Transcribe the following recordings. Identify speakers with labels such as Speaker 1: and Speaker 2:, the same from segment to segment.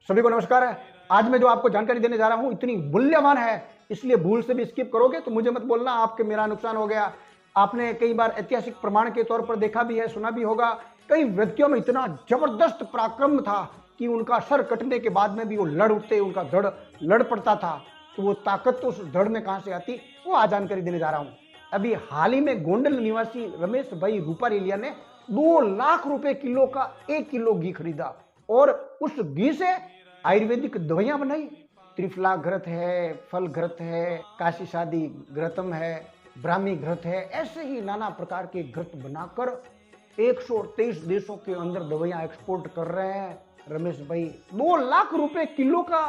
Speaker 1: सभी को नमस्कार है। आज मैं जो आपको जानकारी देने जा रहा हूं इतनी मूल्यवान है, इसलिए भूल से भी स्किप करोगे तो मुझे मत बोलना आपके मेरा नुकसान हो गया। आपने कई बार ऐतिहासिक प्रमाण के तौर पर देखा भी है, सुना भी होगा। कई व्यक्तियों में इतना जबरदस्त पराक्रम था कि उनका सर कटने के बाद में भी वो लड़ उठते, उनका धड़ लड़ पड़ता था। तो वो ताकत तो उस धड़ में कहां से आती, वो आज जानकारी देने जा रहा हूं। अभी हाल ही में गोंडल निवासी रमेश भाई रूपारेलिया ने 2 लाख रुपए किलो का 1 किलो घी खरीदा और उस घी से आयुर्वेदिक दवाइयां बनाई। त्रिफला घृत है, फल घृत है, काशी शादी घृतम है, ब्राह्मी घृत है, ऐसे ही नाना प्रकार के घृत बनाकर 123 देशों के अंदर दवाइयां एक्सपोर्ट कर रहे हैं। रमेश भाई 2 लाख रुपए किलो का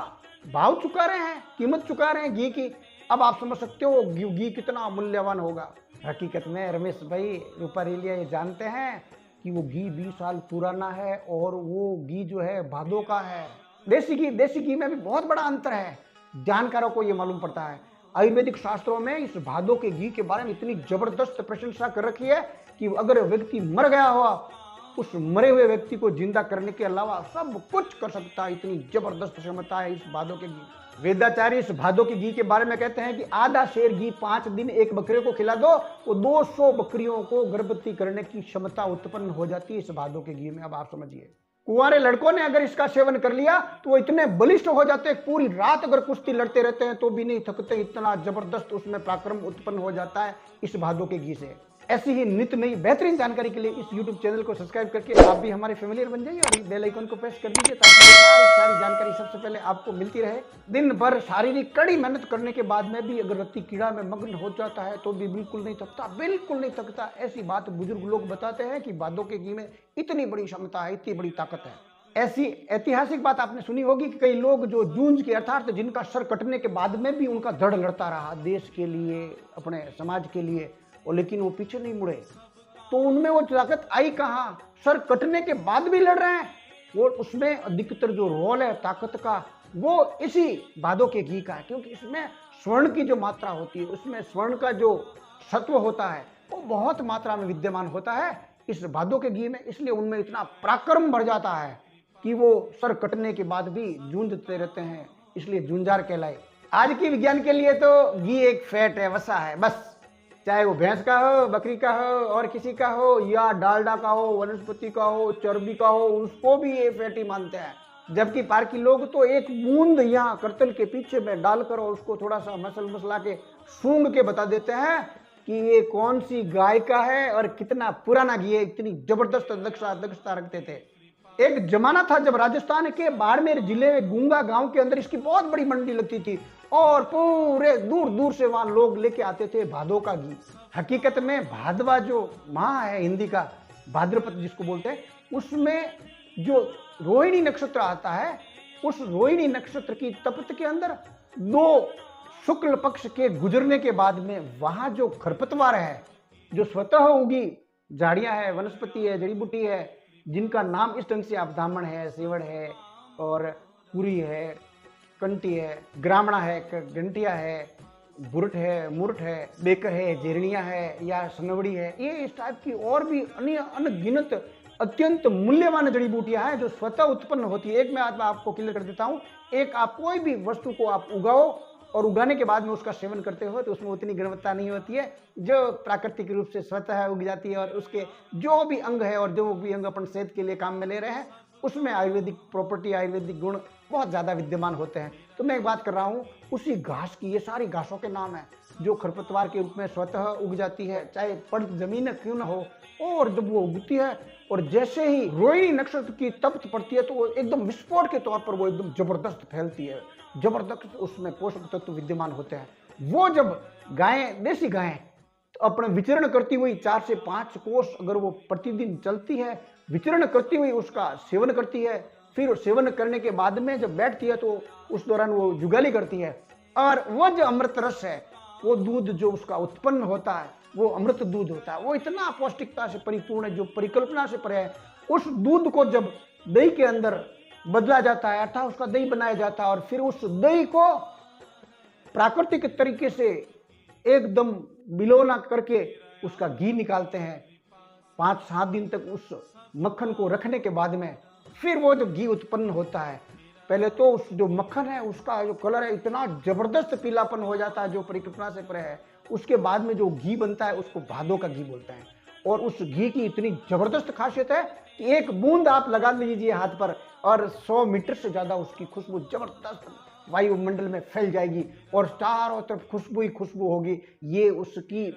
Speaker 1: भाव चुका रहे हैं, कीमत चुका रहे हैं घी की। अब आप समझ सकते हो घी कितना मूल्यवान होगा। हकीकत में रमेश भाई रूपारेलिया ये जानते हैं कि वो घी 20 साल पुराना है और वो घी जो है भादों का है। देसी घी में भी बहुत बड़ा अंतर है, जानकारों को ये मालूम पड़ता है। आयुर्वेदिक शास्त्रों में इस भादों के घी के बारे में इतनी जबरदस्त प्रशंसा कर रखी है कि अगर व्यक्ति मर गया हुआ, उस मरे हुए व्यक्ति को जिंदा करने के अलावा सब कुछ कर सकता है। इतनी जबरदस्त क्षमता है इस भादों के घी। वेदाचार्य इस भादों के घी के बारे में कहते हैं कि आधा शेर घी 5 दिन एक बकरे को खिला दो, वो 200 बकरियों को गर्भवती करने की क्षमता उत्पन्न हो जाती है इस भादों के घी में। अब आप समझिए, कुंवारे लड़कों ने अगर इसका सेवन कर लिया तो वो इतने बलिष्ठ हो जाते हैं, पूरी रात अगर कुश्ती लड़ते रहते हैं तो भी नहीं थकते। इतना जबरदस्त उसमें पराक्रम उत्पन्न हो जाता है इस भादों के घी से। ऐसी ही नित्य नई बेहतरीन जानकारी के लिए इस YouTube चैनल को सब्सक्राइब करके आप भी हमारे फैमिलियर बन जाइए और बेल आइकन को प्रेस कर दीजिए ताकि सारी जानकारी सबसे पहले आपको मिलती रहे। दिन भर शारीरिक कड़ी मेहनत करने के बाद में भी अगर व्यक्ति कीड़ा में मग्न हो जाता है तो भी बिल्कुल नहीं थकता, बिल्कुल नहीं थकता। ऐसी बात बुजुर्ग लोग बताते हैं कि भादों के घी में इतनी बड़ी क्षमता है, इतनी बड़ी ताकत है। ऐसी ऐतिहासिक बात आपने सुनी होगी कि कई लोग जो जूझ के अर्थात जिनका सर कटने के बाद में भी उनका धड़ लड़ता रहा देश के लिए, अपने समाज के लिए, और लेकिन वो पीछे नहीं मुड़े। तो उनमें वो ताकत आई कहां? सर कटने के बाद भी लड़ रहे हैं। वो उसमें अधिकतर जो रोल है ताकत का वो इसी भादों के घी का है, क्योंकि इसमें स्वर्ण की जो मात्रा होती है, उसमें स्वर्ण का जो सत्व होता है वो बहुत मात्रा में विद्यमान होता है इस भादों के घी में। इसलिए उनमें इतना पराक्रम बढ़ जाता है कि वो सर कटने के बाद भी जूझते रहते हैं, इसलिए जूझार कहलाए। आज की विज्ञान के लिए तो घी एक फैट है, वसा है बस। चाहे वो भैंस का हो, बकरी का हो और किसी का हो, या डालडा का हो, वनस्पति का हो, चर्बी का हो, उसको भी ये फैटी मानते हैं। जबकि पारकी लोग तो एक बूंद यहाँ करतल के पीछे में डालकर और उसको थोड़ा सा मसला के सूंघ के बता देते हैं कि ये कौन सी गाय का है और कितना पुराना घी है। इतनी जबरदस्त दक्षता रखते थे। एक जमाना था जब राजस्थान के बाड़मेर जिले में गुंगा गांव के अंदर इसकी बहुत बड़ी मंडी लगती थी और पूरे दूर दूर से वहां लोग लेके आते थे भादों का घी। हकीकत में भादवा जो माह है हिंदी का, भाद्रपद जिसको बोलते हैं, उसमें जो रोहिणी नक्षत्र आता है, उस रोहिणी नक्षत्र की तपत के अंदर 2 शुक्ल पक्ष के गुजरने के बाद में वहां जो खरपतवार है, जो स्वतः उगी झाड़ियां है, वनस्पति है, जड़ी बूटी है, जिनका नाम इस ढंग से आप दामन है, सेवड़ है और पुरी है, कंटी है, ग्रामणा है, घंटिया है, बुरट है, मुरट है, बेकर है, जेरनिया है या सनवड़ी है, ये इस टाइप की और भी अन्य अनगिनत अत्यंत मूल्यवान जड़ी बूटियां हैं जो स्वतः उत्पन्न होती है। एक मैं आपको क्लियर कर देता हूं, एक आप कोई भी वस्तु को आप उगाओ और उगाने के बाद में उसका सेवन करते हो तो उसमें उतनी गुणवत्ता नहीं होती है जो प्राकृतिक रूप से स्वतः उग जाती है। और उसके जो भी अंग है और जो भी अंग अपन सेहत के लिए काम में ले रहे हैं, उसमें आयुर्वेदिक प्रॉपर्टी, आयुर्वेदिक गुण बहुत ज्यादा विद्यमान होते हैं। तो मैं एक बात कर रहा हूँ उसी घास की, ये सारी घासों के नाम है जो खरपतवार के रूप में स्वतः उग जाती है, चाहे पड़ जमीन क्यों न हो। और जब वो उगती है और जैसे ही रोहिणी नक्षत्र की तपत पड़ती है तो वो एकदम विस्फोट के तौर पर वो एकदम जबरदस्त फैलती है, जबरदस्त उसमें पोषक तत्व विद्यमान होते हैं। वो जब गायें, देसी गायें तो अपने विचरण करती हुई 4 से 5 कोस अगर वो प्रतिदिन चलती है, विचरण करती हुई उसका सेवन करती है, फिर सेवन करने के बाद में जब बैठती है तो उस दौरान वो जुगाली करती है, और वो जो अमृत रस है, वो दूध जो उसका उत्पन्न होता है वो अमृत दूध होता है। वो इतना पौष्टिकता से परिपूर्ण है, जो परिकल्पना से परे है। उस दूध को जब दही के अंदर बदला जाता है अर्थात उसका दही बनाया जाता है और फिर उस दही को प्राकृतिक तरीके से एकदम बिलोना करके उसका घी निकालते हैं। 5-7 दिन तक उस मक्खन को रखने के बाद में फिर वो जब घी उत्पन्न होता है पहले तो उस जो मक्खन है उसका जो कलर है इतना जबरदस्त पीलापन हो जाता है जो परिकल्पना से परे है। उसके बाद में जो घी बनता है उसको भादों का घी बोलते हैं, और उस घी की इतनी जबरदस्त खासियत है कि एक बूंद आप लगा लीजिए हाथ पर और 100 मीटर से ज्यादा उसकी खुशबू जबरदस्त वायुमंडल में फैल जाएगी और चारों तरफ खुशबू ही खुशबू होगी। ये उसकी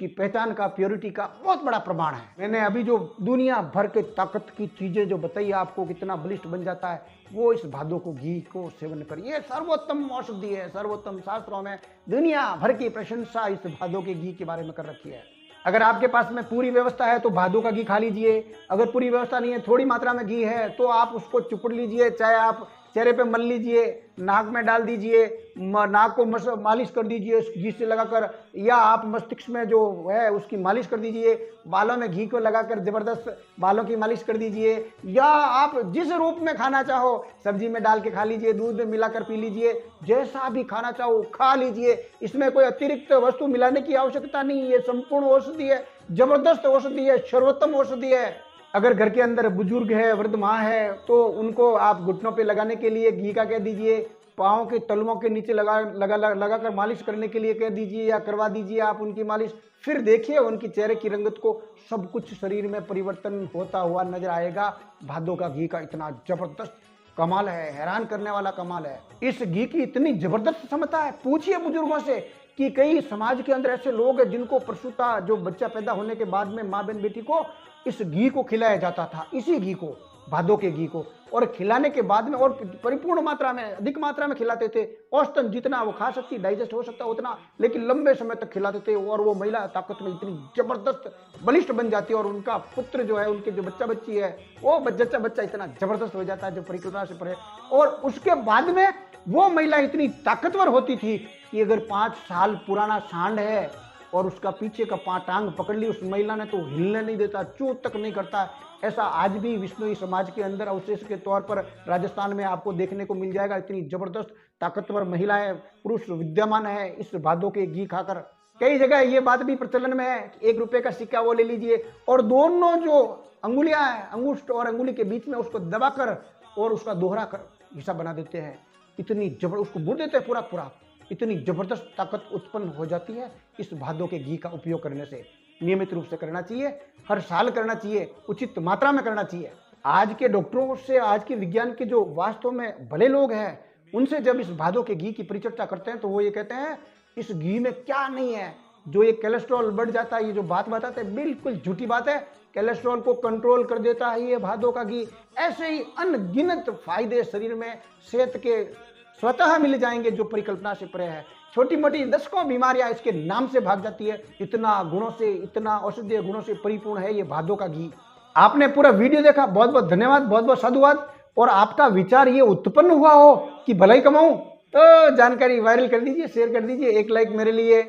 Speaker 1: पहचान का, प्योरिटी का बहुत बड़ा प्रमाण है। मैंने अभी जो दुनिया भर के ताकत की चीजें जो बताई आपको कितना बलिष्ठ बन जाता है, वो इस भादों को घी को सेवन करिए। ये सर्वोत्तम औषधि है, सर्वोत्तम। शास्त्रों में दुनिया भर की प्रशंसा इस भादों के घी के बारे में कर रखी है। अगर आपके पास में पूरी व्यवस्था है तो भादों का घी खा लीजिए। अगर पूरी व्यवस्था नहीं है, थोड़ी मात्रा में घी है, तो आप उसको चुपड़ लीजिए, चाहे आप चेहरे पे मल लीजिए, नाक में डाल दीजिए, नाक को मालिश कर दीजिए घी से लगाकर, या आप मस्तिष्क में जो है उसकी मालिश कर दीजिए, बालों में घी को लगाकर जबरदस्त बालों की मालिश कर दीजिए, या आप जिस रूप में खाना चाहो सब्जी में डाल के खा लीजिए, दूध में मिलाकर पी लीजिए, जैसा भी खाना चाहो खा लीजिए। इसमें कोई अतिरिक्त वस्तु मिलाने की आवश्यकता नहीं है। संपूर्ण औषधि है, जबरदस्त औषधि है, सर्वोत्तम औषधि है। अगर घर के अंदर बुजुर्ग है, वृद्ध माँ है, तो उनको आप घुटनों पे लगाने के लिए घी का कह दीजिए, पाँव के तलवों के नीचे लगाकर मालिश करने के लिए कह दीजिए या करवा दीजिए आप उनकी मालिश। फिर देखिए उनकी चेहरे की रंगत को, सब कुछ शरीर में परिवर्तन होता हुआ नजर आएगा। भादों का घी का इतना जबरदस्त कमाल है, हैरान करने वाला कमाल है। इस घी की इतनी जबरदस्त क्षमता है, पूछिए बुजुर्गों से कि कई समाज के अंदर ऐसे लोग हैं जिनको प्रसूता, जो बच्चा पैदा होने के बाद में माँ बहन बेटी को इस घी को खिलाया जाता था, इसी घी को, भादों के घी को, और खिलाने के बाद में और परिपूर्ण मात्रा में, अधिक मात्रा में खिलाते थे। औसतन जितना वो खा सकती, डाइजेस्ट हो सकता उतना, लेकिन लंबे समय तक खिलाते थे, और वो महिला ताकत में इतनी जबरदस्त बलिष्ठ बन जाती है, और उनका पुत्र जो है, उनके जो बच्चा बच्ची है, वो बच्चा इतना जबरदस्त हो जाता है जो परिकल्पना से परे। और उसके बाद में वो महिला इतनी ताकतवर होती थी कि अगर 5 साल पुराना सांड है और उसका पीछे का टांग पकड़ ली उस महिला ने, तो हिलने नहीं देता, चूत तक नहीं करता। ऐसा आज भी विष्णुई समाज के अंदर अवशेष के तौर पर राजस्थान में आपको देखने को मिल जाएगा। इतनी जबरदस्त ताकतवर महिलाएं, पुरुष विद्यमान है इस भादों के घी खाकर। कई जगह ये बात भी प्रचलन में है कि 1 रुपए का सिक्का वो ले लीजिए और दोनों जो अंगुलियां हैं, अंगुष्ठ और अंगुली के बीच में, उसको दबाकर और उसका दोहरा कर हिस्सा बना देते हैं। इतनी उसको बुर देते हैं पूरा। इतनी जबरदस्त ताकत उत्पन्न हो जाती है इस भादों के घी का उपयोग करने से। नियमित रूप से करना चाहिए, हर साल करना चाहिए, उचित मात्रा में करना चाहिए। आज के डॉक्टरों से, आज के विज्ञान के जो वास्तव में भले लोग हैं, उनसे जब इस भादों के घी की परिचर्चा करते हैं तो वो ये कहते हैं इस घी में क्या नहीं है, जो ये कोलेस्ट्रॉल बढ़ जाता है, ये जो बात बताते हैं बिल्कुल झूठी बात है। कोलेस्ट्रॉल को कंट्रोल कर देता है ये भादों का घी। ऐसे ही अनगिनत फायदे शरीर में सेहत के स्वतः मिल जाएंगे जो परिकल्पना से परे है। छोटी मोटी दशकों बीमारियां इसके नाम से भाग जाती है। इतना गुणों से, इतना औषधीय गुणों से परिपूर्ण है ये भादों का घी। आपने पूरा वीडियो देखा, बहुत बहुत धन्यवाद, बहुत बहुत साधुवाद। और आपका विचार ये उत्पन्न हुआ हो कि भलाई कमाऊं, तो जानकारी वायरल कर दीजिए, शेयर कर दीजिए, एक लाइक मेरे लिए।